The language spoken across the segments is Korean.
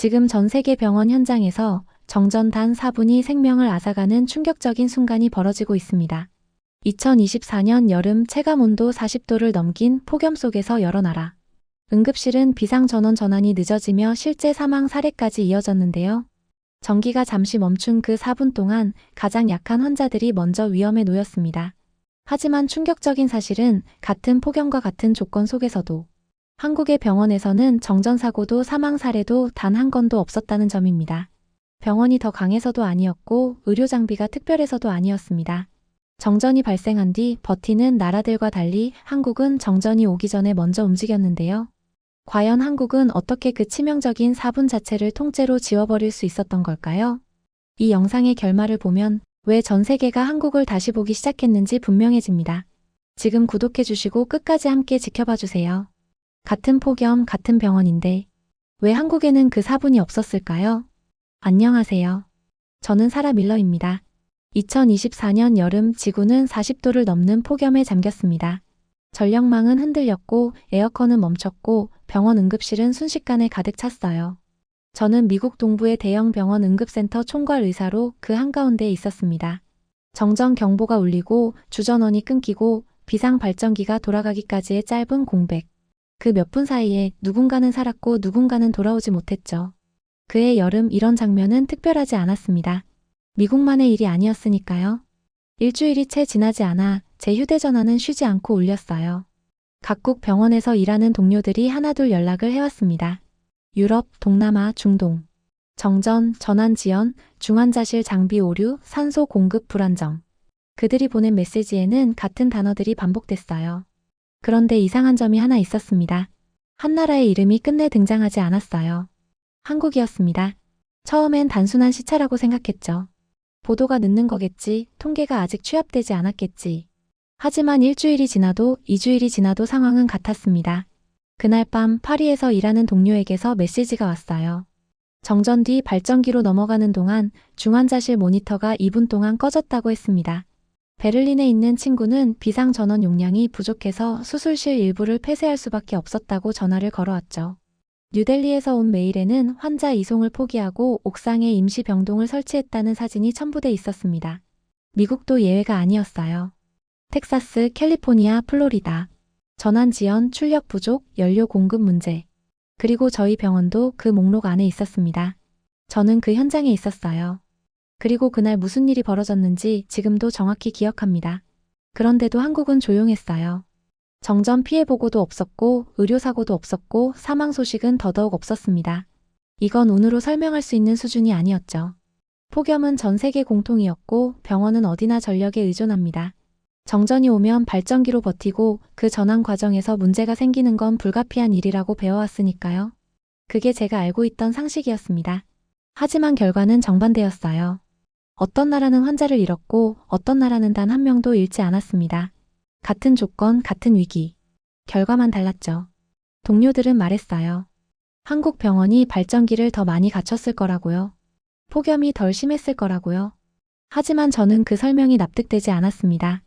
지금 전 세계 병원 현장에서 정전 단 4분이 생명을 앗아가는 충격적인 순간이 벌어지고 있습니다. 2024년 여름 체감온도 40도를 넘긴 폭염 속에서 여러 나라 응급실은 비상전원 전환이 늦어지며 실제 사망 사례까지 이어졌는데요. 전기가 잠시 멈춘 그 4분 동안 가장 약한 환자들이 먼저 위험에 놓였습니다. 하지만 충격적인 사실은 같은 폭염과 같은 조건 속에서도 한국의 병원에서는 정전사고도 사망 사례도 단 한 건도 없었다는 점입니다. 병원이 더 강해서도 아니었고 의료 장비가 특별해서도 아니었습니다. 정전이 발생한 뒤 버티는 나라들과 달리 한국은 정전이 오기 전에 먼저 움직였는데요. 과연 한국은 어떻게 그 치명적인 4분 자체를 통째로 지워버릴 수 있었던 걸까요? 이 영상의 결말을 보면 왜 전 세계가 한국을 다시 보기 시작했는지 분명해집니다. 지금 구독해주시고 끝까지 함께 지켜봐주세요. 같은 폭염, 같은 병원인데 왜 한국에는 그 4분이 없었을까요? 안녕하세요. 저는 사라 밀러입니다. 2024년 여름 지구는 40도를 넘는 폭염에 잠겼습니다. 전력망은 흔들렸고 에어컨은 멈췄고 병원 응급실은 순식간에 가득 찼어요. 저는 미국 동부의 대형 병원 응급센터 총괄 의사로 그 한가운데에 있었습니다. 정전 경보가 울리고 주전원이 끊기고 비상 발전기가 돌아가기까지의 짧은 공백. 그 몇 분 사이에 누군가는 살았고 누군가는 돌아오지 못했죠. 그해 여름 이런 장면은 특별하지 않았습니다. 미국만의 일이 아니었으니까요. 일주일이 채 지나지 않아 제 휴대전화는 쉬지 않고 울렸어요. 각국 병원에서 일하는 동료들이 하나둘 연락을 해왔습니다. 유럽, 동남아, 중동. 정전, 전환 지연, 중환자실 장비 오류, 산소 공급 불안정. 그들이 보낸 메시지에는 같은 단어들이 반복됐어요. 그런데 이상한 점이 하나 있었습니다. 한 나라의 이름이 끝내 등장하지 않았어요. 한국이었습니다. 처음엔 단순한 시차라고 생각했죠. 보도가 늦는 거겠지, 통계가 아직 취합되지 않았겠지. 하지만 일주일이 지나도 2주일이 지나도 상황은 같았습니다. 그날 밤 파리에서 일하는 동료에게서 메시지가 왔어요. 정전 뒤 발전기로 넘어가는 동안 중환자실 모니터가 2분 동안 꺼졌다고 했습니다. 베를린에 있는 친구는 비상 전원 용량이 부족해서 수술실 일부를 폐쇄할 수밖에 없었다고 전화를 걸어왔죠. 뉴델리에서 온 메일에는 환자 이송을 포기하고 옥상에 임시 병동을 설치했다는 사진이 첨부돼 있었습니다. 미국도 예외가 아니었어요. 텍사스, 캘리포니아, 플로리다. 전환 지연, 출력 부족, 연료 공급 문제. 그리고 저희 병원도 그 목록 안에 있었습니다. 저는 그 현장에 있었어요. 그리고 그날 무슨 일이 벌어졌는지 지금도 정확히 기억합니다. 그런데도 한국은 조용했어요. 정전 피해 보고도 없었고 의료사고도 없었고 사망 소식은 더더욱 없었습니다. 이건 운으로 설명할 수 있는 수준이 아니었죠. 폭염은 전 세계 공통이었고 병원은 어디나 전력에 의존합니다. 정전이 오면 발전기로 버티고 그 전환 과정에서 문제가 생기는 건 불가피한 일이라고 배워왔으니까요. 그게 제가 알고 있던 상식이었습니다. 하지만 결과는 정반대였어요. 어떤 나라는 환자를 잃었고 어떤 나라는 단 한 명도 잃지 않았습니다. 같은 조건, 같은 위기. 결과만 달랐죠. 동료들은 말했어요. 한국 병원이 발전기를 더 많이 갖췄을 거라고요. 폭염이 덜 심했을 거라고요. 하지만 저는 그 설명이 납득되지 않았습니다.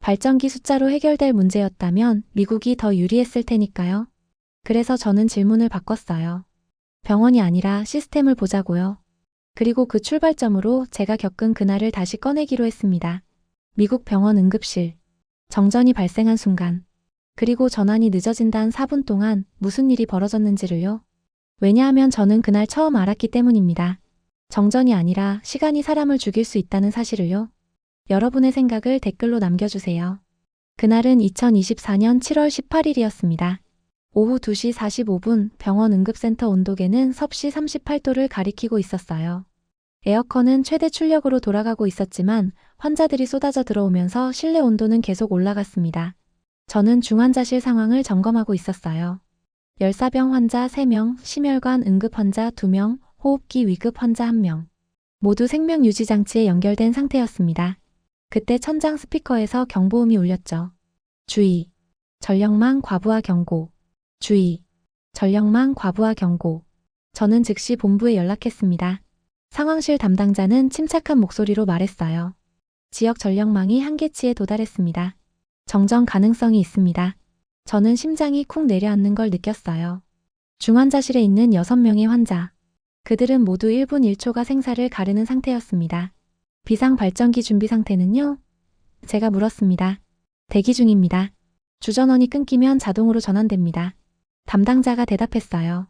발전기 숫자로 해결될 문제였다면 미국이 더 유리했을 테니까요. 그래서 저는 질문을 바꿨어요. 병원이 아니라 시스템을 보자고요. 그리고 그 출발점으로 제가 겪은 그날을 다시 꺼내기로 했습니다. 미국 병원 응급실. 정전이 발생한 순간. 그리고 전환이 늦어진다는 4분 동안 무슨 일이 벌어졌는지를요. 왜냐하면 저는 그날 처음 알았기 때문입니다. 정전이 아니라 시간이 사람을 죽일 수 있다는 사실을요. 여러분의 생각을 댓글로 남겨주세요. 그날은 2024년 7월 18일이었습니다. 오후 2시 45분 병원 응급센터 온도계는 섭씨 38도를 가리키고 있었어요. 에어컨은 최대 출력으로 돌아가고 있었지만 환자들이 쏟아져 들어오면서 실내 온도는 계속 올라갔습니다. 저는 중환자실 상황을 점검하고 있었어요. 열사병 환자 3명, 심혈관 응급 환자 2명, 호흡기 위급 환자 1명. 모두 생명유지장치에 연결된 상태였습니다. 그때 천장 스피커에서 경보음이 울렸죠. 주의! 전력망 과부하 경고. 주의! 전력망 과부하 경고. 저는 즉시 본부에 연락했습니다. 상황실 담당자는 침착한 목소리로 말했어요. 지역 전력망이 한계치에 도달했습니다. 정전 가능성이 있습니다. 저는 심장이 쿵 내려앉는 걸 느꼈어요. 중환자실에 있는 6명의 환자. 그들은 모두 1분 1초가 생사를 가르는 상태였습니다. 비상 발전기 준비 상태는요? 제가 물었습니다. 대기 중입니다. 주전원이 끊기면 자동으로 전환됩니다. 담당자가 대답했어요.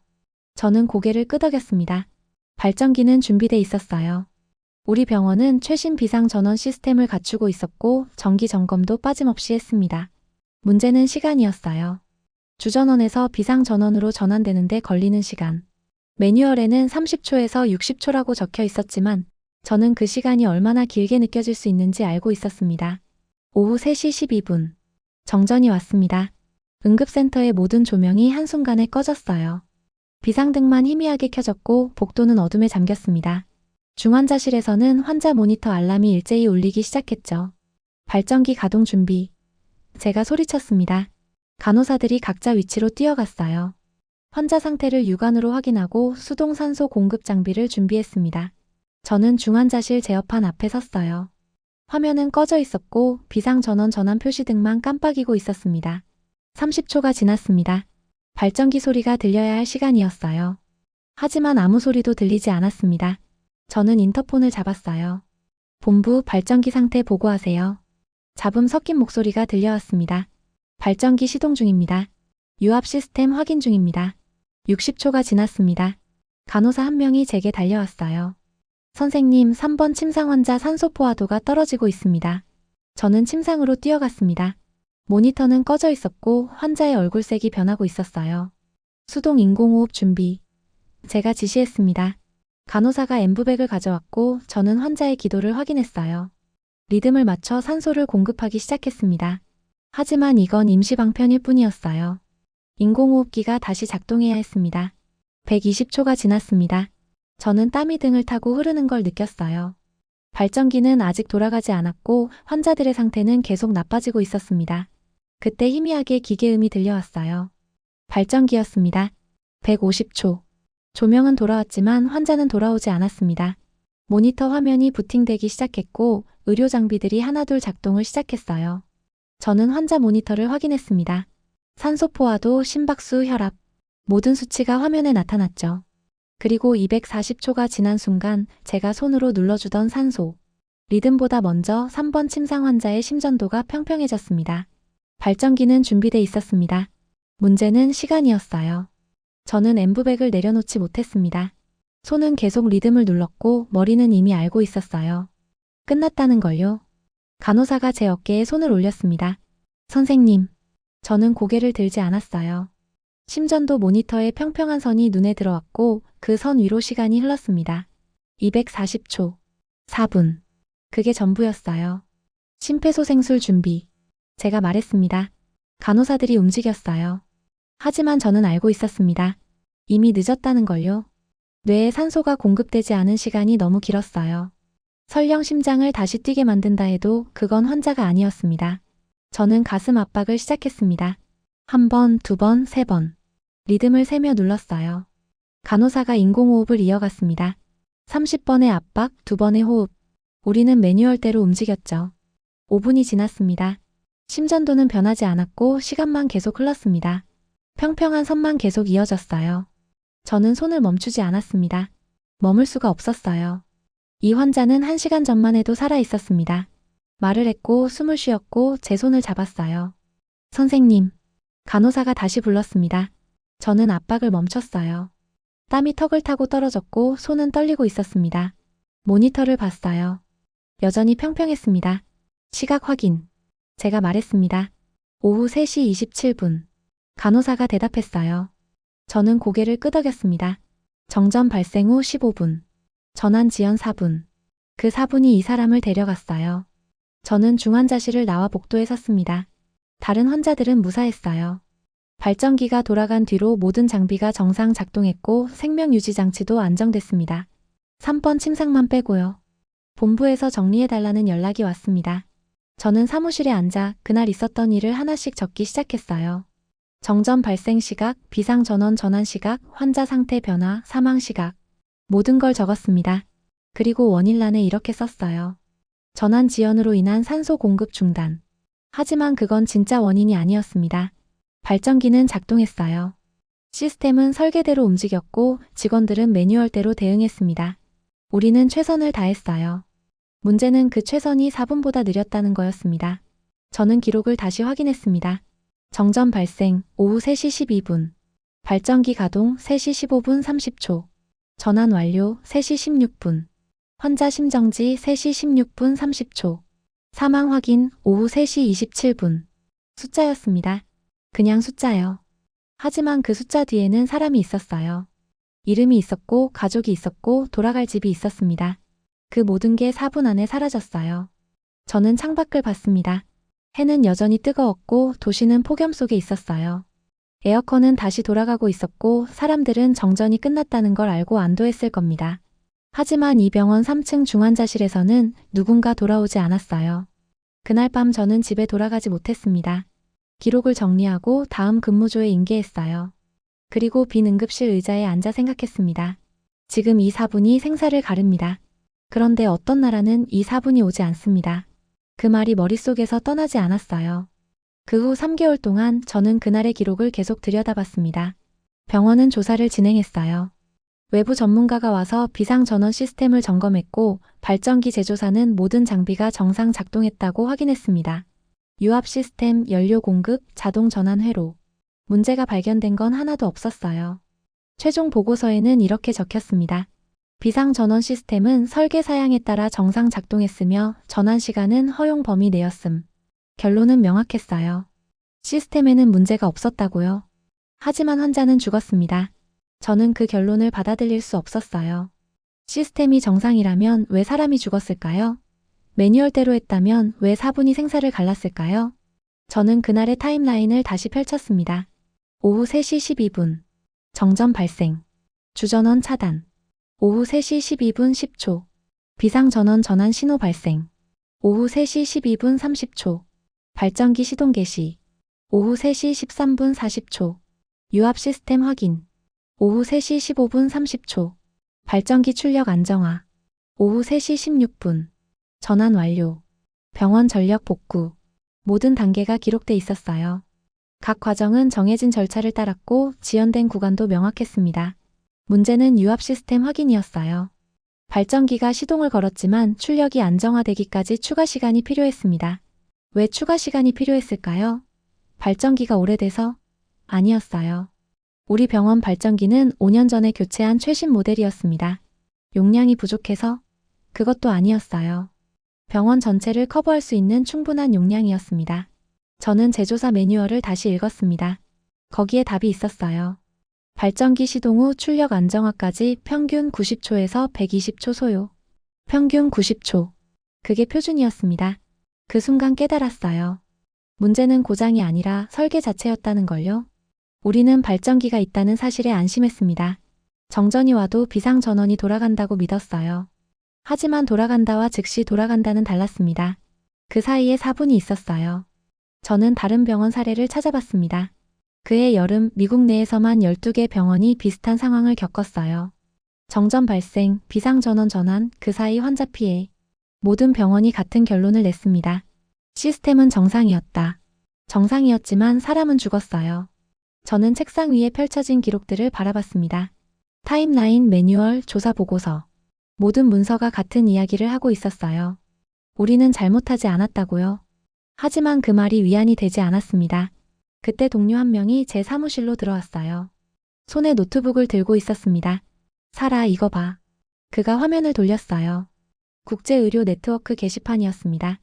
저는 고개를 끄덕였습니다. 발전기는 준비돼 있었어요. 우리 병원은 최신 비상 전원 시스템을 갖추고 있었고 정기 점검도 빠짐없이 했습니다. 문제는 시간이었어요. 주전원에서 비상 전원으로 전환되는데 걸리는 시간. 매뉴얼에는 30초에서 60초라고 적혀 있었지만 저는 그 시간이 얼마나 길게 느껴질 수 있는지 알고 있었습니다. 오후 3시 12분. 정전이 왔습니다. 응급센터의 모든 조명이 한순간에 꺼졌어요. 비상등만 희미하게 켜졌고 복도는 어둠에 잠겼습니다. 중환자실에서는 환자 모니터 알람이 일제히 울리기 시작했죠. 발전기 가동 준비. 제가 소리쳤습니다. 간호사들이 각자 위치로 뛰어갔어요. 환자 상태를 육안으로 확인하고 수동 산소 공급 장비를 준비했습니다. 저는 중환자실 제어판 앞에 섰어요. 화면은 꺼져 있었고 비상전원 전환 표시등만 깜빡이고 있었습니다. 30초가 지났습니다. 발전기 소리가 들려야 할 시간이었어요. 하지만 아무 소리도 들리지 않았습니다. 저는 인터폰을 잡았어요. 본부 발전기 상태 보고하세요. 잡음 섞인 목소리가 들려왔습니다. 발전기 시동 중입니다. 유압 시스템 확인 중입니다. 60초가 지났습니다. 간호사 한 명이 제게 달려왔어요. 선생님, 3번 침상 환자 산소 포화도가 떨어지고 있습니다. 저는 침상으로 뛰어갔습니다. 모니터는 꺼져 있었고 환자의 얼굴색이 변하고 있었어요. 수동 인공호흡 준비. 제가 지시했습니다. 간호사가 엠브백을 가져왔고 저는 환자의 기도를 확인했어요. 리듬을 맞춰 산소를 공급하기 시작했습니다. 하지만 이건 임시 방편일 뿐이었어요. 인공호흡기가 다시 작동해야 했습니다. 120초가 지났습니다. 저는 땀이 등을 타고 흐르는 걸 느꼈어요. 발전기는 아직 돌아가지 않았고 환자들의 상태는 계속 나빠지고 있었습니다. 그때 희미하게 기계음이 들려왔어요. 발전기였습니다. 150초. 조명은 돌아왔지만 환자는 돌아오지 않았습니다. 모니터 화면이 부팅되기 시작했고 의료 장비들이 하나둘 작동을 시작했어요. 저는 환자 모니터를 확인했습니다. 산소 포화도, 심박수, 혈압. 모든 수치가 화면에 나타났죠. 그리고 240초가 지난 순간 제가 손으로 눌러주던 산소. 리듬보다 먼저 3번 침상 환자의 심전도가 평평해졌습니다. 발전기는 준비돼 있었습니다. 문제는 시간이었어요. 저는 엠브백을 내려놓지 못했습니다. 손은 계속 리듬을 눌렀고 머리는 이미 알고 있었어요. 끝났다는 걸요. 간호사가 제 어깨에 손을 올렸습니다. 선생님. 저는 고개를 들지 않았어요. 심전도 모니터에 평평한 선이 눈에 들어왔고 그 선 위로 시간이 흘렀습니다. 240초. 4분. 그게 전부였어요. 심폐소생술 준비. 제가 말했습니다. 간호사들이 움직였어요. 하지만 저는 알고 있었습니다. 이미 늦었다는 걸요. 뇌에 산소가 공급되지 않은 시간이 너무 길었어요. 설령 심장을 다시 뛰게 만든다 해도 그건 환자가 아니었습니다. 저는 가슴 압박을 시작했습니다. 1번, 2번, 3번. 리듬을 세며 눌렀어요. 간호사가 인공호흡을 이어갔습니다. 30번의 압박, 2번의 호흡. 우리는 매뉴얼대로 움직였죠. 5분이 지났습니다. 심전도는 변하지 않았고 시간만 계속 흘렀습니다. 평평한 선만 계속 이어졌어요. 저는 손을 멈추지 않았습니다. 머물 수가 없었어요. 이 환자는 1시간 전만 해도 살아 있었습니다. 말을 했고 숨을 쉬었고 제 손을 잡았어요. 선생님. 간호사가 다시 불렀습니다. 저는 압박을 멈췄어요. 땀이 턱을 타고 떨어졌고 손은 떨리고 있었습니다. 모니터를 봤어요. 여전히 평평했습니다. 시각 확인. 제가 말했습니다. 오후 3시 27분. 간호사가 대답했어요. 저는 고개를 끄덕였습니다. 정전 발생 후 15분. 전환 지연 4분. 그 4분이 이 사람을 데려갔어요. 저는 중환자실을 나와 복도에 섰습니다. 다른 환자들은 무사했어요. 발전기가 돌아간 뒤로 모든 장비가 정상 작동했고 생명유지 장치도 안정됐습니다. 3번 침상만 빼고요. 본부에서 정리해달라는 연락이 왔습니다. 저는 사무실에 앉아 그날 있었던 일을 하나씩 적기 시작했어요. 정전 발생 시각, 비상 전원 전환 시각, 환자 상태 변화, 사망 시각. 모든 걸 적었습니다. 그리고 원일란에 이렇게 썼어요. 전환 지연으로 인한 산소 공급 중단. 하지만 그건 진짜 원인이 아니었습니다. 발전기는 작동했어요. 시스템은 설계대로 움직였고 직원들은 매뉴얼대로 대응했습니다. 우리는 최선을 다했어요. 문제는 그 최선이 4분보다 느렸다는 거였습니다. 저는 기록을 다시 확인했습니다. 정전 발생 오후 3시 12분. 발전기 가동 3시 15분 30초. 전환 완료 3시 16분. 환자 심정지 3시 16분 30초. 사망 확인 오후 3시 27분. 숫자였습니다. 그냥 숫자요. 하지만 그 숫자 뒤에는 사람이 있었어요. 이름이 있었고 가족이 있었고 돌아갈 집이 있었습니다. 그 모든 게 4분 안에 사라졌어요. 저는 창밖을 봤습니다. 해는 여전히 뜨거웠고 도시는 폭염 속에 있었어요. 에어컨은 다시 돌아가고 있었고 사람들은 정전이 끝났다는 걸 알고 안도했을 겁니다. 하지만 이 병원 3층 중환자실에서는 누군가 돌아오지 않았어요. 그날 밤 저는 집에 돌아가지 못했습니다. 기록을 정리하고 다음 근무조에 인계했어요. 그리고 빈 응급실 의자에 앉아 생각했습니다. 지금 이 4분이 생사를 가릅니다. 그런데 어떤 나라는 이 4분이 오지 않습니다. 그 말이 머릿속에서 떠나지 않았어요. 그 후 3개월 동안 저는 그날의 기록을 계속 들여다봤습니다. 병원은 조사를 진행했어요. 외부 전문가가 와서 비상 전원 시스템을 점검했고 발전기 제조사는 모든 장비가 정상 작동했다고 확인했습니다. 유압 시스템, 연료 공급, 자동 전환 회로. 문제가 발견된 건 하나도 없었어요. 최종 보고서에는 이렇게 적혔습니다. 비상 전원 시스템은 설계 사양에 따라 정상 작동했으며 전환 시간은 허용 범위 내였음. 결론은 명확했어요. 시스템에는 문제가 없었다고요. 하지만 환자는 죽었습니다. 저는 그 결론을 받아들일 수 없었어요. 시스템이 정상이라면 왜 사람이 죽었을까요? 매뉴얼대로 했다면 왜 4분이 생사를 갈랐을까요? 저는 그날의 타임라인을 다시 펼쳤습니다. 오후 3시 12분. 정전 발생. 주전원 차단. 오후 3시 12분 10초. 비상전원 전환 신호 발생. 오후 3시 12분 30초. 발전기 시동 개시. 오후 3시 13분 40초. 유압 시스템 확인. 오후 3시 15분 30초. 발전기 출력 안정화. 오후 3시 16분. 전환 완료. 병원 전력 복구. 모든 단계가 기록돼 있었어요. 각 과정은 정해진 절차를 따랐고 지연된 구간도 명확했습니다. 문제는 유압 시스템 확인이었어요. 발전기가 시동을 걸었지만 출력이 안정화되기까지 추가 시간이 필요했습니다. 왜 추가 시간이 필요했을까요? 발전기가 오래돼서? 아니었어요. 우리 병원 발전기는 5년 전에 교체한 최신 모델이었습니다. 용량이 부족해서? 그것도 아니었어요. 병원 전체를 커버할 수 있는 충분한 용량이었습니다. 저는 제조사 매뉴얼을 다시 읽었습니다. 거기에 답이 있었어요. 발전기 시동 후 출력 안정화까지 평균 90초에서 120초 소요. 평균 90초. 그게 표준이었습니다. 그 순간 깨달았어요. 문제는 고장이 아니라 설계 자체였다는 걸요. 우리는 발전기가 있다는 사실에 안심했습니다. 정전이 와도 비상전원이 돌아간다고 믿었어요. 하지만 돌아간다와 즉시 돌아간다는 달랐습니다. 그 사이에 4분이 있었어요. 저는 다른 병원 사례를 찾아봤습니다. 그해 여름 미국 내에서만 12개 병원이 비슷한 상황을 겪었어요. 정전 발생, 비상전원 전환, 그 사이 환자 피해. 모든 병원이 같은 결론을 냈습니다. 시스템은 정상이었다. 정상이었지만 사람은 죽었어요. 저는 책상 위에 펼쳐진 기록들을 바라봤습니다. 타임라인, 매뉴얼, 조사 보고서. 모든 문서가 같은 이야기를 하고 있었어요. 우리는 잘못하지 않았다고요. 하지만 그 말이 위안이 되지 않았습니다. 그때 동료 한 명이 제 사무실로 들어왔어요. 손에 노트북을 들고 있었습니다. 사라, 이거 봐. 그가 화면을 돌렸어요. 국제의료 네트워크 게시판이었습니다.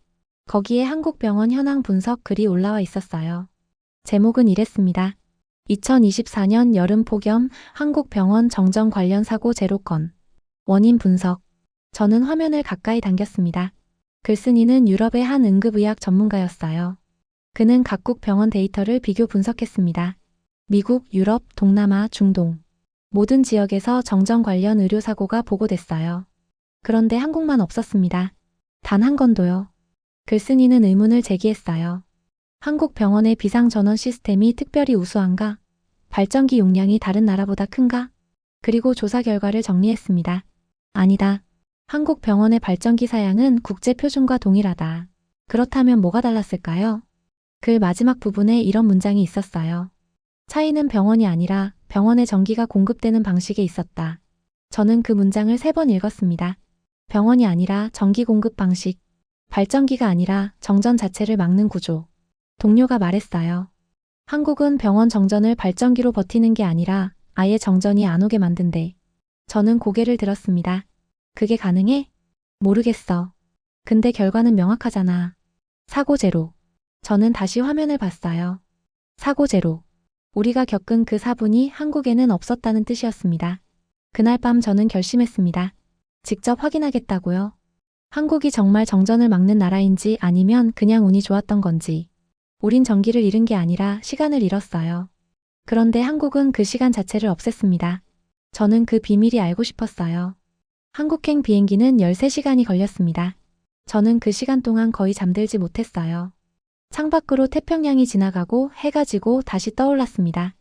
거기에 한국병원 현황 분석 글이 올라와 있었어요. 제목은 이랬습니다. 2024년 여름 폭염 한국병원 정전 관련 사고 제로 건. 원인 분석. 저는 화면을 가까이 당겼습니다. 글쓴이는 유럽의 한 응급의학 전문가였어요. 그는 각국 병원 데이터를 비교 분석했습니다. 미국, 유럽, 동남아, 중동. 모든 지역에서 정전 관련 의료사고가 보고됐어요. 그런데 한국만 없었습니다. 단 한 건도요. 글쓴이는 의문을 제기했어요. 한국 병원의 비상전원 시스템이 특별히 우수한가? 발전기 용량이 다른 나라보다 큰가? 그리고 조사 결과를 정리했습니다. 아니다. 한국 병원의 발전기 사양은 국제 표준과 동일하다. 그렇다면 뭐가 달랐을까요? 글 마지막 부분에 이런 문장이 있었어요. 차이는 병원이 아니라 병원에 전기가 공급되는 방식에 있었다. 저는 그 문장을 3번 읽었습니다. 병원이 아니라 전기 공급 방식. 발전기가 아니라 정전 자체를 막는 구조. 동료가 말했어요. 한국은 병원 정전을 발전기로 버티는 게 아니라 아예 정전이 안 오게 만든대. 저는 고개를 들었습니다. 그게 가능해? 모르겠어. 근데 결과는 명확하잖아. 사고 제로. 저는 다시 화면을 봤어요. 사고 제로. 우리가 겪은 그 4분이 한국에는 없었다는 뜻이었습니다. 그날 밤 저는 결심했습니다. 직접 확인하겠다고요. 한국이 정말 정전을 막는 나라인지 아니면 그냥 운이 좋았던 건지. 우린 전기를 잃은 게 아니라 시간을 잃었어요. 그런데 한국은 그 시간 자체를 없앴습니다. 저는 그 비밀이 알고 싶었어요. 한국행 비행기는 13시간이 걸렸습니다. 저는 그 시간 동안 거의 잠들지 못했어요. 창밖으로 태평양이 지나가고 해가 지고 다시 떠올랐습니다.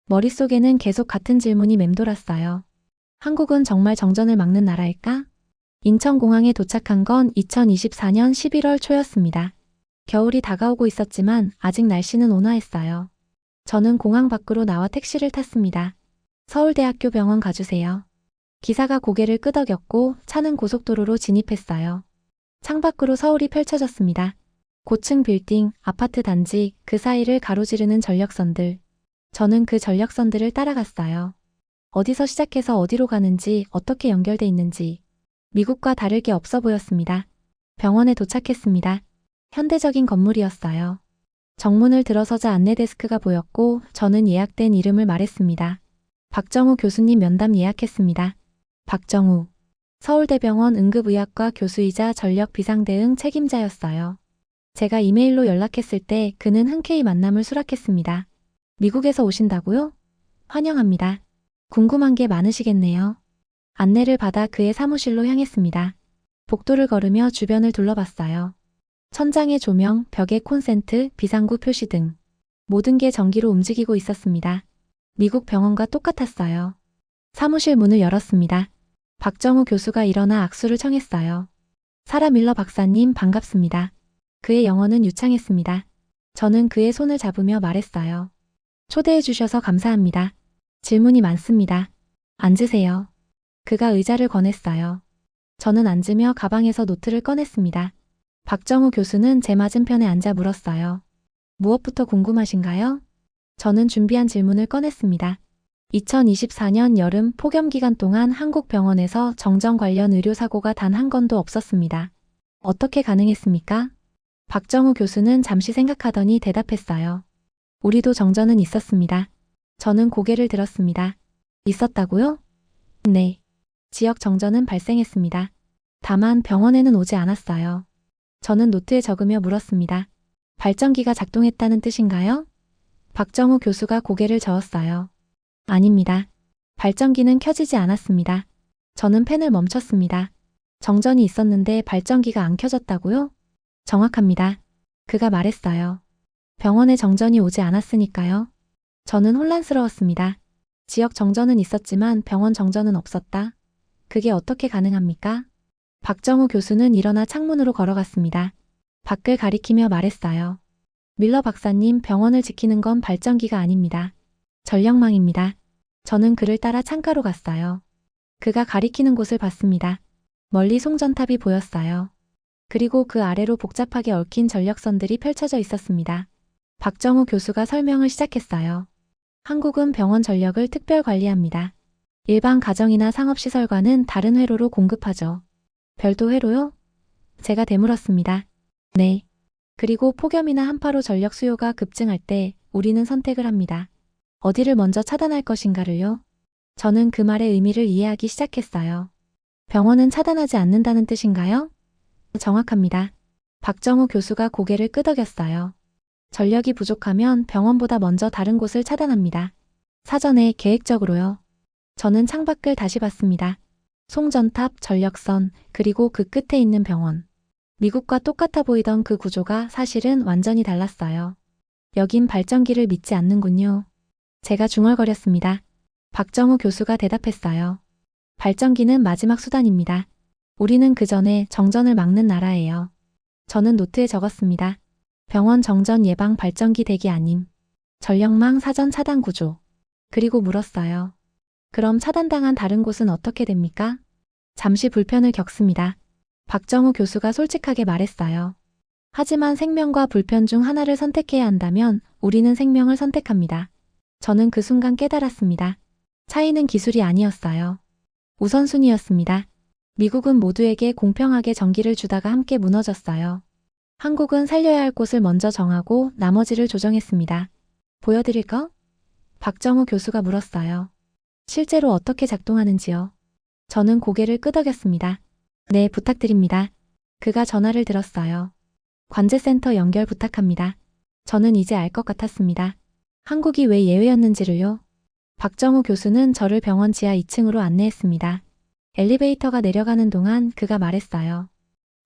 머릿속에는 계속 같은 질문이 맴돌았어요. 한국은 정말 정전을 막는 나라일까? 인천공항에 도착한 건 2024년 11월 초였습니다. 겨울이 다가오고 있었지만 아직 날씨는 온화했어요. 저는 공항 밖으로 나와 택시를 탔습니다. 서울대학교 병원 가주세요. 기사가 고개를 끄덕였고 차는 고속도로로 진입했어요. 창밖으로 서울이 펼쳐졌습니다. 고층 빌딩, 아파트 단지, 그 사이를 가로지르는 전력선들. 저는 그 전력선들을 따라갔어요. 어디서 시작해서 어디로 가는지, 어떻게 연결돼 있는지. 미국과 다를 게 없어 보였습니다. 병원에 도착했습니다. 현대적인 건물이었어요. 정문을 들어서자 안내 데스크가 보였고 저는 예약된 이름을 말했습니다. 박정우 교수님 면담 예약했습니다. 박정우. 서울대병원 응급의학과 교수이자 전력 비상대응 책임자였어요. 제가 이메일로 연락했을 때 그는 흔쾌히 만남을 수락했습니다. 미국에서 오신다고요? 환영합니다. 궁금한 게 많으시겠네요. 안내를 받아 그의 사무실로 향했습니다. 복도를 걸으며 주변을 둘러봤어요. 천장의 조명, 벽의 콘센트, 비상구 표시 등 모든 게 전기로 움직이고 있었습니다. 미국 병원과 똑같았어요. 사무실 문을 열었습니다. 박정우 교수가 일어나 악수를 청했어요. 사라 밀러 박사님 반갑습니다. 그의 영어는 유창했습니다. 저는 그의 손을 잡으며 말했어요. 초대해 주셔서 감사합니다. 질문이 많습니다. 앉으세요. 그가 의자를 권했어요. 저는 앉으며 가방에서 노트를 꺼냈습니다. 박정우 교수는 제 맞은편에 앉아 물었어요. 무엇부터 궁금하신가요? 저는 준비한 질문을 꺼냈습니다. 2024년 여름 폭염 기간 동안 한국 병원에서 정전 관련 의료사고가 단 한 건도 없었습니다. 어떻게 가능했습니까? 박정우 교수는 잠시 생각하더니 대답했어요. 우리도 정전은 있었습니다. 저는 고개를 들었습니다. 있었다고요? 네. 지역 정전은 발생했습니다. 다만 병원에는 오지 않았어요. 저는 노트에 적으며 물었습니다. 발전기가 작동했다는 뜻인가요? 박정우 교수가 고개를 저었어요. 아닙니다. 발전기는 켜지지 않았습니다. 저는 펜을 멈췄습니다. 정전이 있었는데 발전기가 안 켜졌다고요? 정확합니다. 그가 말했어요. 병원에 정전이 오지 않았으니까요. 저는 혼란스러웠습니다. 지역 정전은 있었지만 병원 정전은 없었다. 그게 어떻게 가능합니까? 박정우 교수는 일어나 창문으로 걸어갔습니다. 밖을 가리키며 말했어요. 밀러 박사님, 병원을 지키는 건 발전기가 아닙니다. 전력망입니다. 저는 그를 따라 창가로 갔어요. 그가 가리키는 곳을 봤습니다. 멀리 송전탑이 보였어요. 그리고 그 아래로 복잡하게 얽힌 전력선들이 펼쳐져 있었습니다. 박정우 교수가 설명을 시작했어요. 한국은 병원 전력을 특별 관리합니다. 일반 가정이나 상업시설과는 다른 회로로 공급하죠. 별도 회로요? 제가 되물었습니다. 네. 그리고 폭염이나 한파로 전력 수요가 급증할 때 우리는 선택을 합니다. 어디를 먼저 차단할 것인가를요? 저는 그 말의 의미를 이해하기 시작했어요. 병원은 차단하지 않는다는 뜻인가요? 정확합니다. 박정우 교수가 고개를 끄덕였어요. 전력이 부족하면 병원보다 먼저 다른 곳을 차단합니다. 사전에 계획적으로요. 저는 창밖을 다시 봤습니다. 송전탑, 전력선, 그리고 그 끝에 있는 병원. 미국과 똑같아 보이던 그 구조가 사실은 완전히 달랐어요. 여긴 발전기를 믿지 않는군요. 제가 중얼거렸습니다. 박정우 교수가 대답했어요. 발전기는 마지막 수단입니다. 우리는 그 전에 정전을 막는 나라예요. 저는 노트에 적었습니다. 병원 정전 예방 발전기 대기 아님. 전력망 사전 차단 구조. 그리고 물었어요. 그럼 차단당한 다른 곳은 어떻게 됩니까? 잠시 불편을 겪습니다. 박정우 교수가 솔직하게 말했어요. 하지만 생명과 불편 중 하나를 선택해야 한다면 우리는 생명을 선택합니다. 저는 그 순간 깨달았습니다. 차이는 기술이 아니었어요. 우선순위였습니다. 미국은 모두에게 공평하게 전기를 주다가 함께 무너졌어요. 한국은 살려야 할 곳을 먼저 정하고 나머지를 조정했습니다. 보여드릴 거? 박정우 교수가 물었어요. 실제로 어떻게 작동하는지요? 저는 고개를 끄덕였습니다. 네, 부탁드립니다. 그가 전화를 들었어요. 관제센터 연결 부탁합니다. 저는 이제 알 것 같았습니다. 한국이 왜 예외였는지를요. 박정우 교수는 저를 병원 지하 2층으로 안내했습니다. 엘리베이터가 내려가는 동안 그가 말했어요.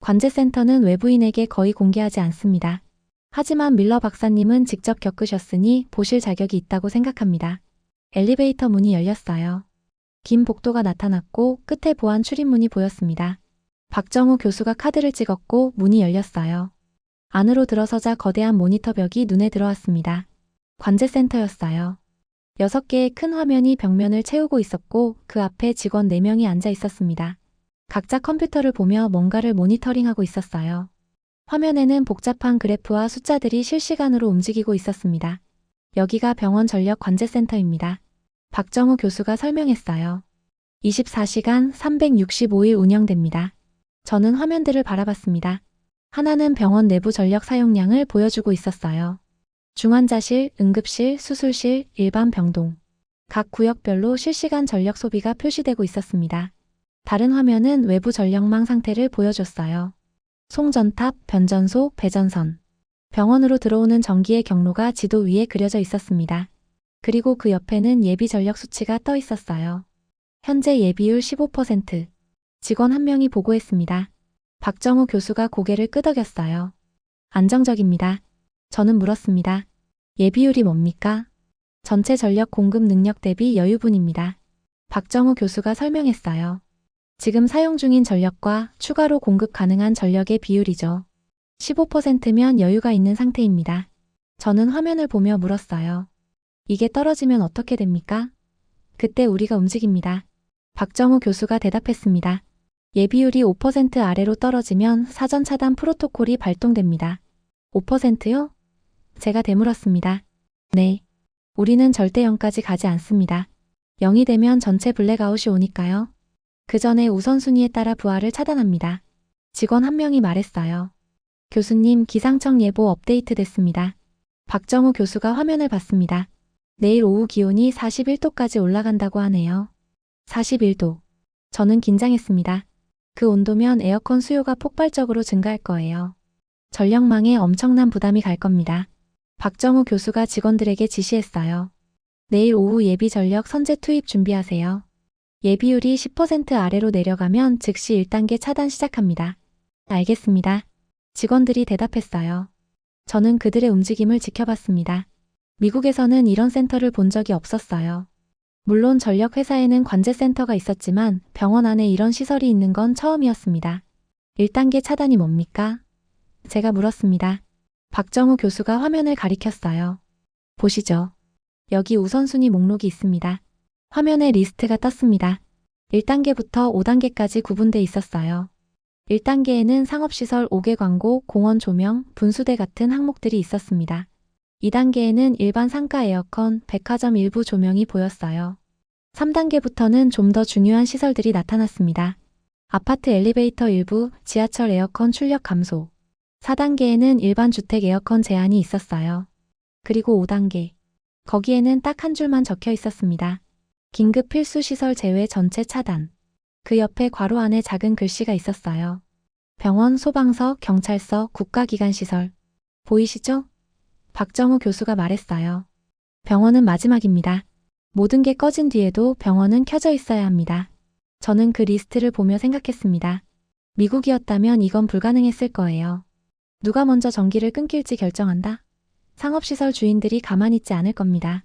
관제센터는 외부인에게 거의 공개하지 않습니다. 하지만 밀러 박사님은 직접 겪으셨으니 보실 자격이 있다고 생각합니다. 엘리베이터 문이 열렸어요. 긴 복도가 나타났고 끝에 보안 출입문이 보였습니다. 박정우 교수가 카드를 찍었고 문이 열렸어요. 안으로 들어서자 거대한 모니터 벽이 눈에 들어왔습니다. 관제센터였어요. 6개의 큰 화면이 벽면을 채우고 있었고 그 앞에 직원 4명이 앉아 있었습니다. 각자 컴퓨터를 보며 뭔가를 모니터링하고 있었어요. 화면에는 복잡한 그래프와 숫자들이 실시간으로 움직이고 있었습니다. 여기가 병원 전력 관제센터입니다. 박정우 교수가 설명했어요. 24시간 365일 운영됩니다. 저는 화면들을 바라봤습니다. 하나는 병원 내부 전력 사용량을 보여주고 있었어요. 중환자실, 응급실, 수술실, 일반 병동. 각 구역별로 실시간 전력 소비가 표시되고 있었습니다. 다른 화면은 외부 전력망 상태를 보여줬어요. 송전탑, 변전소, 배전선. 병원으로 들어오는 전기의 경로가 지도 위에 그려져 있었습니다. 그리고 그 옆에는 예비 전력 수치가 떠 있었어요. 현재 예비율 15%. 직원 한 명이 보고했습니다. 박정우 교수가 고개를 끄덕였어요. 안정적입니다. 저는 물었습니다. 예비율이 뭡니까? 전체 전력 공급 능력 대비 여유분입니다. 박정우 교수가 설명했어요. 지금 사용 중인 전력과 추가로 공급 가능한 전력의 비율이죠. 15%면 여유가 있는 상태입니다. 저는 화면을 보며 물었어요. 이게 떨어지면 어떻게 됩니까? 그때 우리가 움직입니다. 박정우 교수가 대답했습니다. 예비율이 5% 아래로 떨어지면 사전 차단 프로토콜이 발동됩니다. 5%요? 제가 되물었습니다. 네. 우리는 절대 0까지 가지 않습니다. 0이 되면 전체 블랙아웃이 오니까요. 그 전에 우선순위에 따라 부하를 차단합니다. 직원 한 명이 말했어요. 교수님, 기상청 예보 업데이트 됐습니다. 박정우 교수가 화면을 봤습니다. 내일 오후 기온이 41도까지 올라간다고 하네요. 41도. 저는 긴장했습니다. 그 온도면 에어컨 수요가 폭발적으로 증가할 거예요. 전력망에 엄청난 부담이 갈 겁니다. 박정우 교수가 직원들에게 지시했어요. 내일 오후 예비 전력 선제 투입 준비하세요. 예비율이 10% 아래로 내려가면 즉시 1단계 차단 시작합니다. 알겠습니다. 직원들이 대답했어요. 저는 그들의 움직임을 지켜봤습니다. 미국에서는 이런 센터를 본 적이 없었어요. 물론 전력 회사에는 관제센터가 있었지만 병원 안에 이런 시설이 있는 건 처음이었습니다. 1단계 차단이 뭡니까? 제가 물었습니다. 박정우 교수가 화면을 가리켰어요. 보시죠. 여기 우선순위 목록이 있습니다. 화면에 리스트가 떴습니다. 1단계부터 5단계까지 구분돼 있었어요. 1단계에는 상업시설 5개 광고, 공원 조명, 분수대 같은 항목들이 있었습니다. 2단계에는 일반 상가 에어컨, 백화점 일부 조명이 보였어요. 3단계부터는 좀 더 중요한 시설들이 나타났습니다. 아파트 엘리베이터 일부, 지하철 에어컨 출력 감소. 4단계에는 일반 주택 에어컨 제한이 있었어요. 그리고 5단계. 거기에는 딱 한 줄만 적혀 있었습니다. 긴급 필수 시설 제외 전체 차단. 그 옆에 괄호 안에 작은 글씨가 있었어요. 병원, 소방서, 경찰서, 국가기관시설. 보이시죠? 박정우 교수가 말했어요. 병원은 마지막입니다. 모든 게 꺼진 뒤에도 병원은 켜져 있어야 합니다. 저는 그 리스트를 보며 생각했습니다. 미국이었다면 이건 불가능했을 거예요. 누가 먼저 전기를 끊길지 결정한다? 상업시설 주인들이 가만히 있지 않을 겁니다.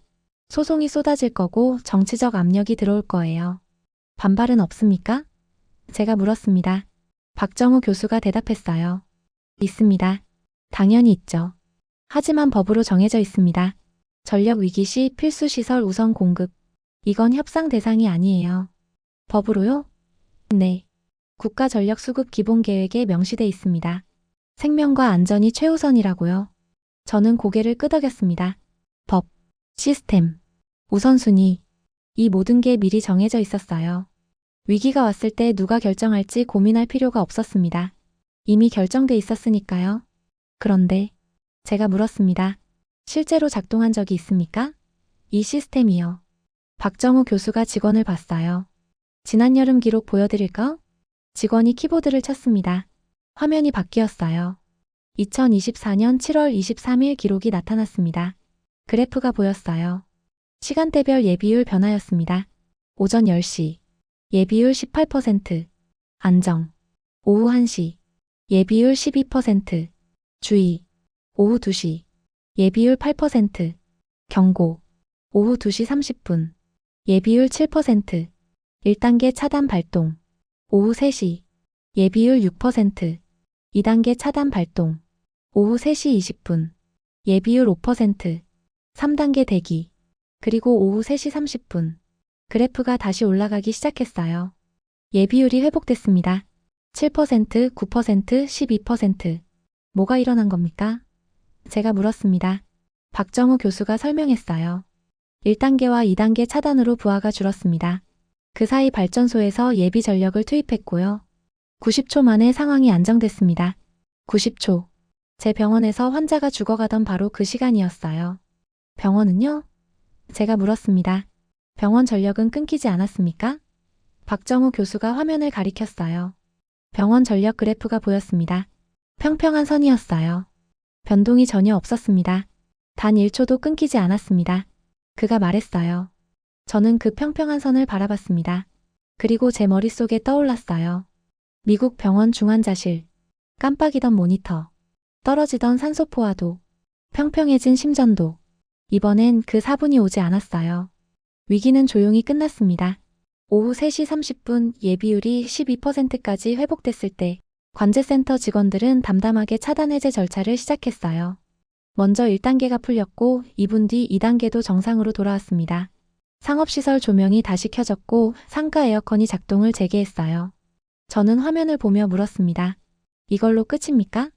소송이 쏟아질 거고 정치적 압력이 들어올 거예요. 반발은 없습니까? 제가 물었습니다. 박정우 교수가 대답했어요. 있습니다. 당연히 있죠. 하지만 법으로 정해져 있습니다. 전력 위기 시 필수 시설 우선 공급. 이건 협상 대상이 아니에요. 법으로요? 네. 국가전력수급 기본계획에 명시돼 있습니다. 생명과 안전이 최우선이라고요. 저는 고개를 끄덕였습니다. 법, 시스템, 우선순위. 이 모든 게 미리 정해져 있었어요. 위기가 왔을 때 누가 결정할지 고민할 필요가 없었습니다. 이미 결정돼 있었으니까요. 그런데 제가 물었습니다. 실제로 작동한 적이 있습니까? 이 시스템이요. 박정우 교수가 직원을 봤어요. 지난 여름 기록 보여드릴까? 직원이 키보드를 쳤습니다. 화면이 바뀌었어요. 2024년 7월 23일 기록이 나타났습니다. 그래프가 보였어요. 시간대별 예비율 변화였습니다. 오전 10시, 예비율 18%, 안정. 오후 1시, 예비율 12%, 주의. 오후 2시, 예비율 8%, 경고. 오후 2시 30분, 예비율 7%, 1단계 차단 발동. 오후 3시, 예비율 6%, 2단계 차단 발동. 오후 3시 20분, 예비율 5%, 3단계 대기. 그리고 오후 3시 30분, 그래프가 다시 올라가기 시작했어요. 예비율이 회복됐습니다. 7%, 9%, 12%. 뭐가 일어난 겁니까? 제가 물었습니다. 박정우 교수가 설명했어요. 1단계와 2단계 차단으로 부하가 줄었습니다. 그 사이 발전소에서 예비 전력을 투입했고요. 90초 만에 상황이 안정됐습니다. 90초. 제 병원에서 환자가 죽어가던 바로 그 시간이었어요. 병원은요? 제가 물었습니다. 병원 전력은 끊기지 않았습니까? 박정우 교수가 화면을 가리켰어요. 병원 전력 그래프가 보였습니다. 평평한 선이었어요. 변동이 전혀 없었습니다. 단 1초도 끊기지 않았습니다. 그가 말했어요. 저는 그 평평한 선을 바라봤습니다. 그리고 제 머릿속에 떠올랐어요. 미국 병원 중환자실. 깜빡이던 모니터. 떨어지던 산소 포화도. 평평해진 심전도. 이번엔 그 4분이 오지 않았어요. 위기는 조용히 끝났습니다. 오후 3시 30분 예비율이 12%까지 회복됐을 때 관제센터 직원들은 담담하게 차단 해제 절차를 시작했어요. 먼저 1단계가 풀렸고 2분 뒤 2단계도 정상으로 돌아왔습니다. 상업시설 조명이 다시 켜졌고 상가 에어컨이 작동을 재개했어요. 저는 화면을 보며 물었습니다. 이걸로 끝입니까?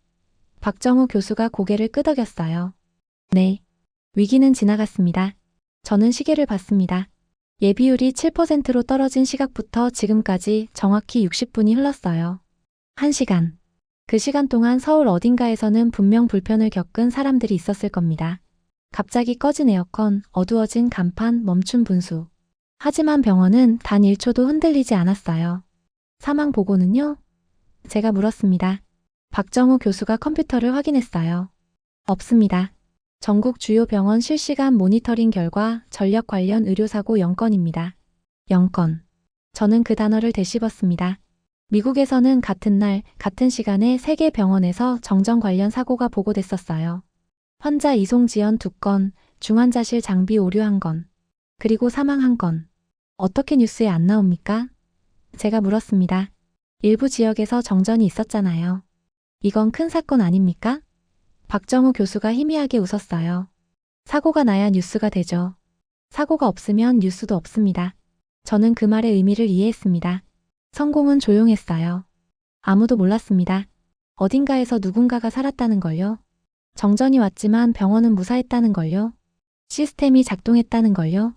박정우 교수가 고개를 끄덕였어요. 네. 위기는 지나갔습니다. 저는 시계를 봤습니다. 예비율이 7%로 떨어진 시각부터 지금까지 정확히 60분이 흘렀어요. 1시간. 그 시간 동안 서울 어딘가에서는 분명 불편을 겪은 사람들이 있었을 겁니다. 갑자기 꺼진 에어컨, 어두워진 간판, 멈춘 분수. 하지만 병원은 단 1초도 흔들리지 않았어요. 사망 보고는요? 제가 물었습니다. 박정우 교수가 컴퓨터를 확인했어요. 없습니다. 전국 주요 병원 실시간 모니터링 결과 전력 관련 의료사고 0건입니다. 0건. 저는 그 단어를 되씹었습니다. 미국에서는 같은 날, 같은 시간에 3개 병원에서 정전 관련 사고가 보고됐었어요. 환자 이송 지연 2건, 중환자실 장비 오류 1건, 그리고 사망 1건. 어떻게 뉴스에 안 나옵니까? 제가 물었습니다. 일부 지역에서 정전이 있었잖아요. 이건 큰 사건 아닙니까? 박정우 교수가 희미하게 웃었어요. 사고가 나야 뉴스가 되죠. 사고가 없으면 뉴스도 없습니다. 저는 그 말의 의미를 이해했습니다. 성공은 조용했어요. 아무도 몰랐습니다. 어딘가에서 누군가가 살았다는 걸요. 정전이 왔지만 병원은 무사했다는 걸요. 시스템이 작동했다는 걸요.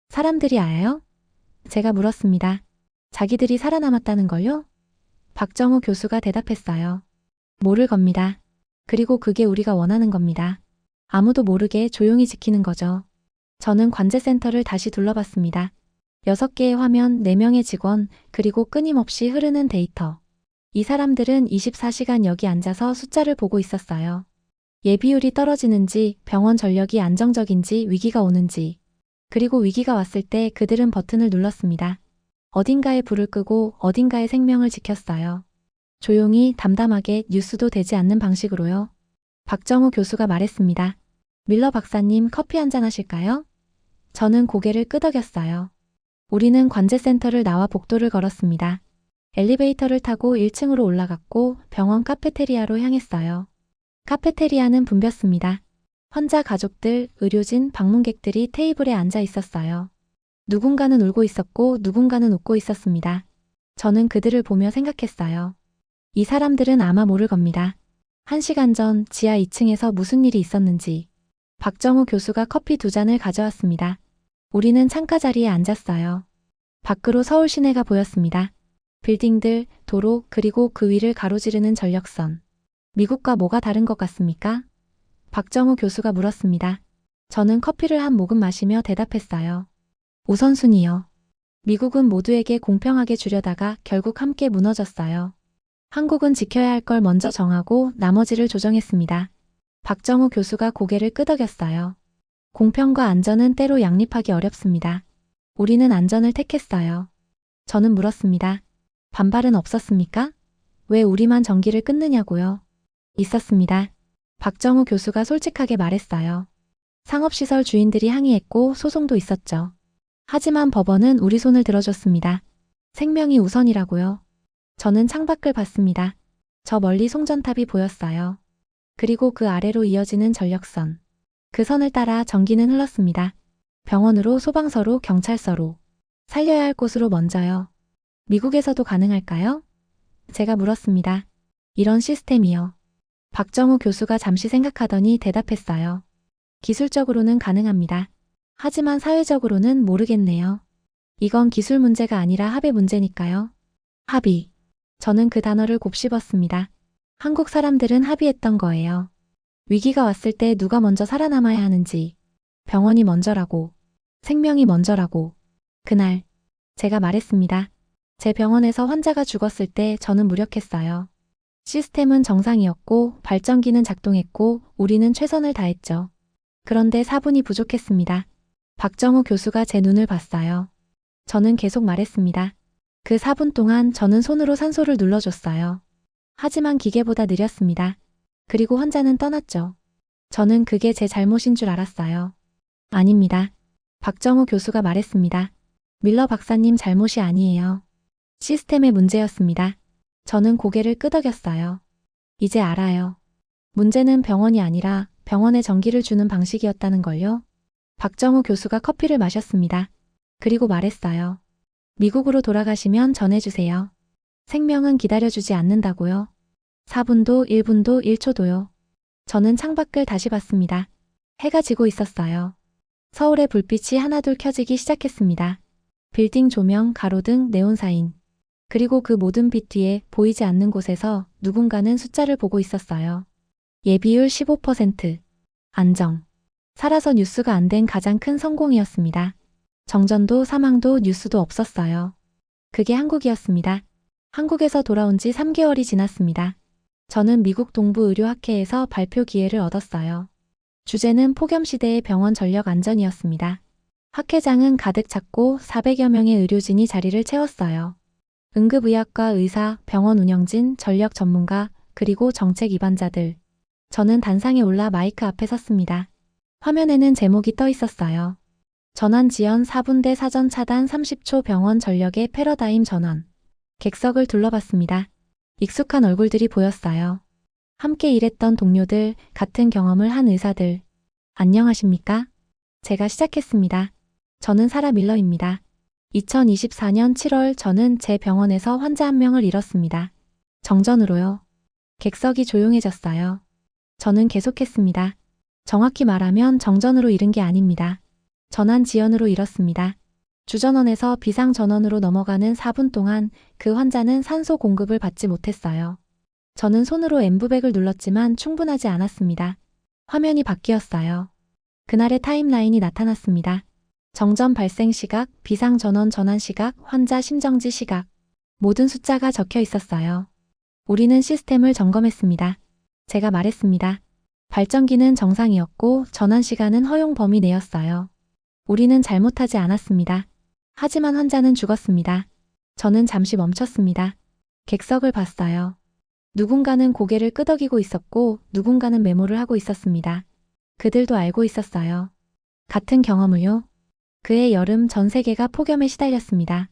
사람들이 알아요? 제가 물었습니다. 자기들이 살아남았다는 걸요? 박정우 교수가 대답했어요. 모를 겁니다. 그리고 그게 우리가 원하는 겁니다. 아무도 모르게 조용히 지키는 거죠. 저는 관제센터를 다시 둘러봤습니다. 6개의 화면, 4명의 직원, 그리고 끊임없이 흐르는 데이터. 이 사람들은 24시간 여기 앉아서 숫자를 보고 있었어요. 예비율이 떨어지는지, 병원 전력이 안정적인지, 위기가 오는지. 그리고 위기가 왔을 때 그들은 버튼을 눌렀습니다. 어딘가에 불을 끄고 어딘가에 생명을 지켰어요. 조용히 담담하게 뉴스도 되지 않는 방식으로요. 박정우 교수가 말했습니다. 밀러 박사님 커피 한잔 하실까요? 저는 고개를 끄덕였어요. 우리는 관제센터를 나와 복도를 걸었습니다. 엘리베이터를 타고 1층으로 올라갔고 병원 카페테리아로 향했어요. 카페테리아는 붐볐습니다. 환자 가족들, 의료진, 방문객들이 테이블에 앉아 있었어요. 누군가는 울고 있었고 누군가는 웃고 있었습니다. 저는 그들을 보며 생각했어요. 이 사람들은 아마 모를 겁니다. 1시간 전 지하 2층에서 무슨 일이 있었는지. 박정우 교수가 커피 2잔을 가져왔습니다. 우리는 창가 자리에 앉았어요. 밖으로 서울 시내가 보였습니다. 빌딩들, 도로, 그리고 그 위를 가로지르는 전력선. 미국과 뭐가 다른 것 같습니까? 박정우 교수가 물었습니다. 저는 커피를 한 모금 마시며 대답했어요. 우선순위요. 미국은 모두에게 공평하게 주려다가 결국 함께 무너졌어요. 한국은 지켜야 할 걸 먼저 정하고 나머지를 조정했습니다. 박정우 교수가 고개를 끄덕였어요. 공평과 안전은 때로 양립하기 어렵습니다. 우리는 안전을 택했어요. 저는 물었습니다. 반발은 없었습니까? 왜 우리만 전기를 끊느냐고요? 있었습니다. 박정우 교수가 솔직하게 말했어요. 상업시설 주인들이 항의했고 소송도 있었죠. 하지만 법원은 우리 손을 들어줬습니다. 생명이 우선이라고요. 저는 창밖을 봤습니다. 저 멀리 송전탑이 보였어요. 그리고 그 아래로 이어지는 전력선. 그 선을 따라 전기는 흘렀습니다. 병원으로, 소방서로, 경찰서로. 살려야 할 곳으로 먼저요. 미국에서도 가능할까요? 제가 물었습니다. 이런 시스템이요. 박정우 교수가 잠시 생각하더니 대답했어요. 기술적으로는 가능합니다. 하지만 사회적으로는 모르겠네요. 이건 기술 문제가 아니라 합의 문제니까요. 합의. 저는 그 단어를 곱씹었습니다. 한국 사람들은 합의했던 거예요. 위기가 왔을 때 누가 먼저 살아남아야 하는지. 병원이 먼저라고. 생명이 먼저라고. 그날 제가 말했습니다. 제 병원에서 환자가 죽었을 때 저는 무력했어요. 시스템은 정상이었고 발전기는 작동했고 우리는 최선을 다했죠. 그런데 4분이 부족했습니다. 박정우 교수가 제 눈을 봤어요. 저는 계속 말했습니다. 그 4분 동안 저는 손으로 산소를 눌러줬어요. 하지만 기계보다 느렸습니다. 그리고 환자는 떠났죠. 저는 그게 제 잘못인 줄 알았어요. 아닙니다. 박정우 교수가 말했습니다. 밀러 박사님 잘못이 아니에요. 시스템의 문제였습니다. 저는 고개를 끄덕였어요. 이제 알아요. 문제는 병원이 아니라 병원에 전기를 주는 방식이었다는 걸요. 박정우 교수가 커피를 마셨습니다. 그리고 말했어요. 미국으로 돌아가시면 전해주세요. 생명은 기다려주지 않는다고요. 4분도 1분도 1초도요. 저는 창밖을 다시 봤습니다. 해가 지고 있었어요. 서울의 불빛이 하나둘 켜지기 시작했습니다. 빌딩 조명, 가로등, 네온사인. 그리고 그 모든 빛 뒤에 보이지 않는 곳에서 누군가는 숫자를 보고 있었어요. 예비율 15%. 안정. 살아서 뉴스가 안 된 가장 큰 성공이었습니다. 정전도 사망도 뉴스도 없었어요. 그게 한국이었습니다. 한국에서 돌아온 지 3개월이 지났습니다. 저는 미국 동부의료학회에서 발표 기회를 얻었어요. 주제는 폭염시대의 병원 전력 안전이었습니다. 학회장은 가득 찼고 400여 명의 의료진이 자리를 채웠어요. 응급의학과 의사, 병원 운영진, 전력 전문가, 그리고 정책 입안자들. 저는 단상에 올라 마이크 앞에 섰습니다. 화면에는 제목이 떠 있었어요. 전환 지연 4분대 사전 차단 30초 병원 전력의 패러다임 전환. 객석을 둘러봤습니다. 익숙한 얼굴들이 보였어요. 함께 일했던 동료들, 같은 경험을 한 의사들. 안녕하십니까? 제가 시작했습니다. 저는 사라 밀러입니다. 2024년 7월 저는 제 병원에서 환자 한 명을 잃었습니다. 정전으로요. 객석이 조용해졌어요. 저는 계속했습니다. 정확히 말하면 정전으로 잃은 게 아닙니다. 전환 지연으로 잃었습니다. 주전원에서 비상전원으로 넘어가는 4분 동안 그 환자는 산소 공급을 받지 못했어요. 저는 손으로 엠브백을 눌렀지만 충분하지 않았습니다. 화면이 바뀌었어요. 그날의 타임라인이 나타났습니다. 정전 발생 시각, 비상전원 전환 시각, 환자 심정지 시각. 모든 숫자가 적혀 있었어요. 우리는 시스템을 점검했습니다. 제가 말했습니다. 발전기는 정상이었고 전환 시간은 허용 범위 내였어요. 우리는 잘못하지 않았습니다. 하지만 환자는 죽었습니다. 저는 잠시 멈췄습니다. 객석을 봤어요. 누군가는 고개를 끄덕이고 있었고 누군가는 메모를 하고 있었습니다. 그들도 알고 있었어요. 같은 경험을요. 그해 여름 전 세계가 폭염에 시달렸습니다.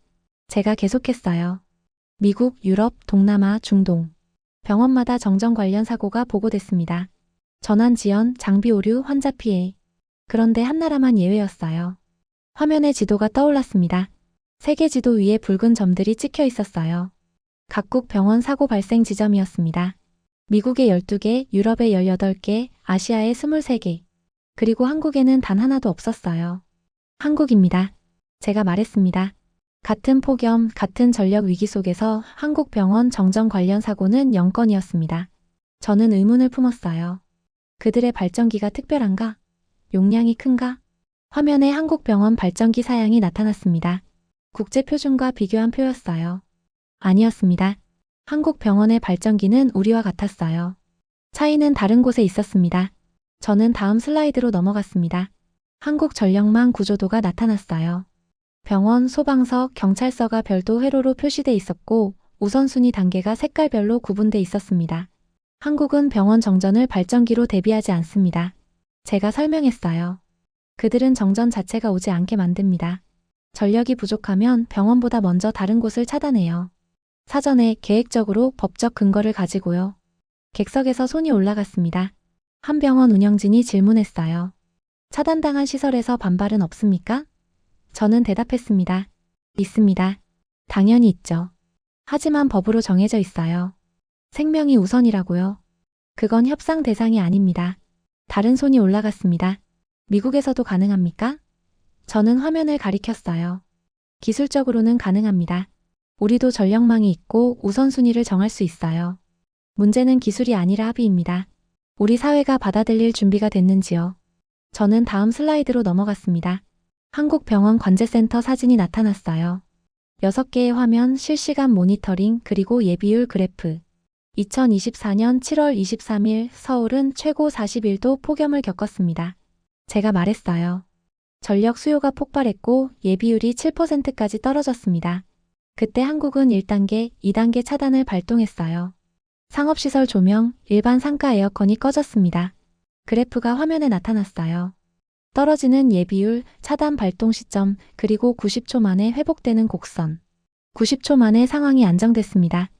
제가 계속했어요. 미국, 유럽, 동남아, 중동. 병원마다 정전 관련 사고가 보고됐습니다. 전환 지연, 장비 오류, 환자 피해. 그런데 한 나라만 예외였어요. 화면에 지도가 떠올랐습니다. 세계 지도 위에 붉은 점들이 찍혀 있었어요. 각국 병원 사고 발생 지점이었습니다. 미국에 12개, 유럽에 18개, 아시아에 23개. 그리고 한국에는 단 하나도 없었어요. 한국입니다. 제가 말했습니다. 같은 폭염, 같은 전력 위기 속에서 한국 병원 정전 관련 사고는 0건이었습니다. 저는 의문을 품었어요. 그들의 발전기가 특별한가? 용량이 큰가? 화면에 한국 병원 발전기 사양이 나타났습니다. 국제 표준과 비교한 표였어요. 아니었습니다. 한국 병원의 발전기는 우리와 같았어요. 차이는 다른 곳에 있었습니다. 저는 다음 슬라이드로 넘어갔습니다. 한국 전력망 구조도가 나타났어요. 병원, 소방서, 경찰서가 별도 회로로 표시돼 있었고 우선순위 단계가 색깔별로 구분돼 있었습니다. 한국은 병원 정전을 발전기로 대비하지 않습니다. 제가 설명했어요. 그들은 정전 자체가 오지 않게 만듭니다. 전력이 부족하면 병원보다 먼저 다른 곳을 차단해요. 사전에 계획적으로 법적 근거를 가지고요. 객석에서 손이 올라갔습니다. 한 병원 운영진이 질문했어요. 차단당한 시설에서 반발은 없습니까? 저는 대답했습니다. 있습니다. 당연히 있죠. 하지만 법으로 정해져 있어요. 생명이 우선이라고요. 그건 협상 대상이 아닙니다. 다른 손이 올라갔습니다. 미국에서도 가능합니까? 저는 화면을 가리켰어요. 기술적으로는 가능합니다. 우리도 전력망이 있고 우선순위를 정할 수 있어요. 문제는 기술이 아니라 합의입니다. 우리 사회가 받아들일 준비가 됐는지요. 저는 다음 슬라이드로 넘어갔습니다. 한국병원 관제센터 사진이 나타났어요. 6개의 화면, 실시간 모니터링, 그리고 예비율 그래프. 2024년 7월 23일 서울은 최고 41도 폭염을 겪었습니다. 제가 말했어요. 전력 수요가 폭발했고 예비율이 7%까지 떨어졌습니다. 그때 한국은 1단계, 2단계 차단을 발동했어요. 상업시설 조명, 일반 상가 에어컨이 꺼졌습니다. 그래프가 화면에 나타났어요. 떨어지는 예비율, 차단 발동 시점, 그리고 90초 만에 회복되는 곡선. 90초 만에 상황이 안정됐습니다.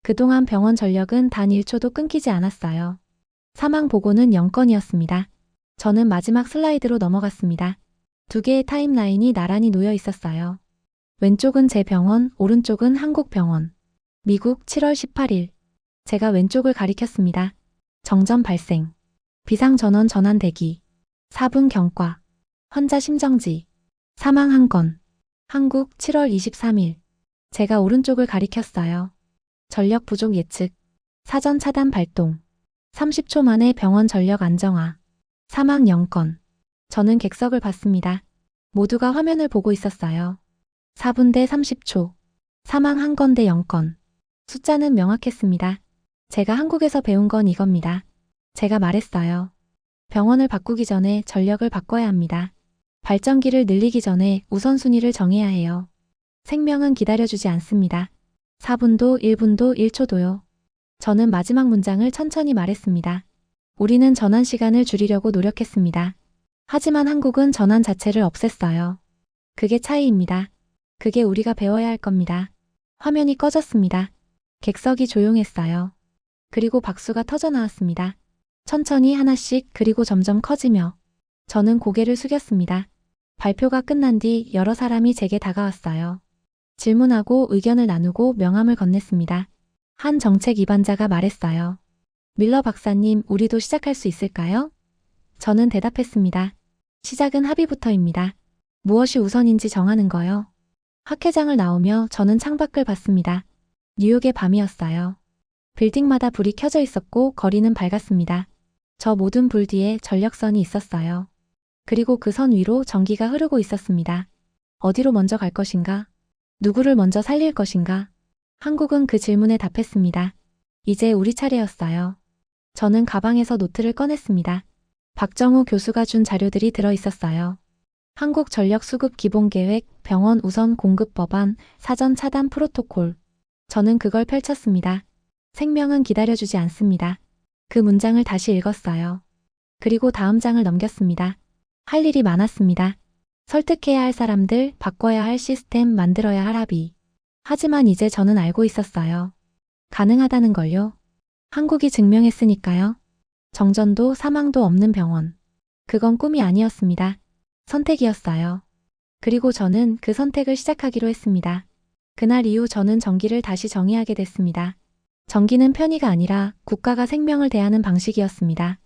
그동안 병원 전력은 단 1초도 끊기지 않았어요. 사망 보고는 0건이었습니다. 저는 마지막 슬라이드로 넘어갔습니다. 두 개의 타임라인이 나란히 놓여 있었어요. 왼쪽은 제 병원, 오른쪽은 한국 병원. 미국 7월 18일. 제가 왼쪽을 가리켰습니다. 정전 발생. 비상전원 전환 대기. 4분 경과. 환자 심정지. 사망 1건. 한국 7월 23일. 제가 오른쪽을 가리켰어요. 전력 부족 예측. 사전 차단 발동. 30초 만에 병원 전력 안정화. 사망 0건. 저는 객석을 봤습니다. 모두가 화면을 보고 있었어요. 4분 대 30초. 사망 1건 대 0건. 숫자는 명확했습니다. 제가 한국에서 배운 건 이겁니다. 제가 말했어요. 병원을 바꾸기 전에 전력을 바꿔야 합니다. 발전기를 늘리기 전에 우선순위를 정해야 해요. 생명은 기다려주지 않습니다. 4분도 1분도 1초도요. 저는 마지막 문장을 천천히 말했습니다. 우리는 전환 시간을 줄이려고 노력했습니다. 하지만 한국은 전환 자체를 없앴어요. 그게 차이입니다. 그게 우리가 배워야 할 겁니다. 화면이 꺼졌습니다. 객석이 조용했어요. 그리고 박수가 터져나왔습니다. 천천히 하나씩 그리고 점점 커지며 저는 고개를 숙였습니다. 발표가 끝난 뒤 여러 사람이 제게 다가왔어요. 질문하고 의견을 나누고 명함을 건넸습니다. 한 정책 입안자가 말했어요. 밀러 박사님, 우리도 시작할 수 있을까요? 저는 대답했습니다. 시작은 합의부터입니다. 무엇이 우선인지 정하는 거요. 학회장을 나오며 저는 창밖을 봤습니다. 뉴욕의 밤이었어요. 빌딩마다 불이 켜져 있었고 거리는 밝았습니다. 저 모든 불 뒤에 전력선이 있었어요. 그리고 그 선 위로 전기가 흐르고 있었습니다. 어디로 먼저 갈 것인가? 누구를 먼저 살릴 것인가? 한국은 그 질문에 답했습니다. 이제 우리 차례였어요. 저는 가방에서 노트를 꺼냈습니다. 박정우 교수가 준 자료들이 들어 있었어요. 한국 전력 수급 기본계획, 병원 우선 공급 법안, 사전 차단 프로토콜. 저는 그걸 펼쳤습니다. 생명은 기다려주지 않습니다. 그 문장을 다시 읽었어요. 그리고 다음 장을 넘겼습니다. 할 일이 많았습니다. 설득해야 할 사람들, 바꿔야 할 시스템, 만들어야 할 합의. 하지만 이제 저는 알고 있었어요. 가능하다는 걸요. 한국이 증명했으니까요. 정전도 사망도 없는 병원. 그건 꿈이 아니었습니다. 선택이었어요. 그리고 저는 그 선택을 시작하기로 했습니다. 그날 이후 저는 전기를 다시 정의하게 됐습니다. 전기는 편의가 아니라 국가가 생명을 대하는 방식이었습니다.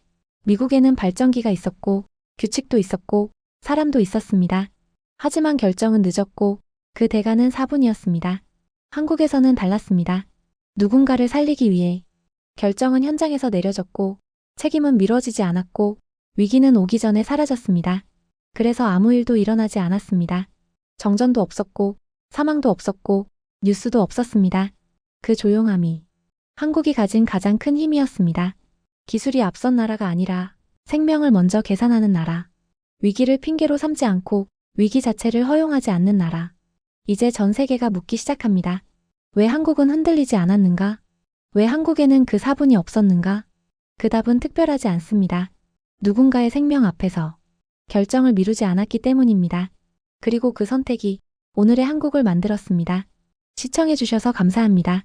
미국에는 발전기가 있었고, 규칙도 있었고, 사람도 있었습니다. 하지만 결정은 늦었고, 그 대가는 4분이었습니다. 한국에서는 달랐습니다. 누군가를 살리기 위해 결정은 현장에서 내려졌고, 책임은 미뤄지지 않았고, 위기는 오기 전에 사라졌습니다. 그래서 아무 일도 일어나지 않았습니다. 정전도 없었고, 사망도 없었고, 뉴스도 없었습니다. 그 조용함이 한국이 가진 가장 큰 힘이었습니다. 기술이 앞선 나라가 아니라 생명을 먼저 계산하는 나라. 위기를 핑계로 삼지 않고 위기 자체를 허용하지 않는 나라. 이제 전 세계가 묻기 시작합니다. 왜 한국은 흔들리지 않았는가? 왜 한국에는 그 4분이 없었는가? 그 답은 특별하지 않습니다. 누군가의 생명 앞에서 결정을 미루지 않았기 때문입니다. 그리고 그 선택이 오늘의 한국을 만들었습니다. 시청해주셔서 감사합니다.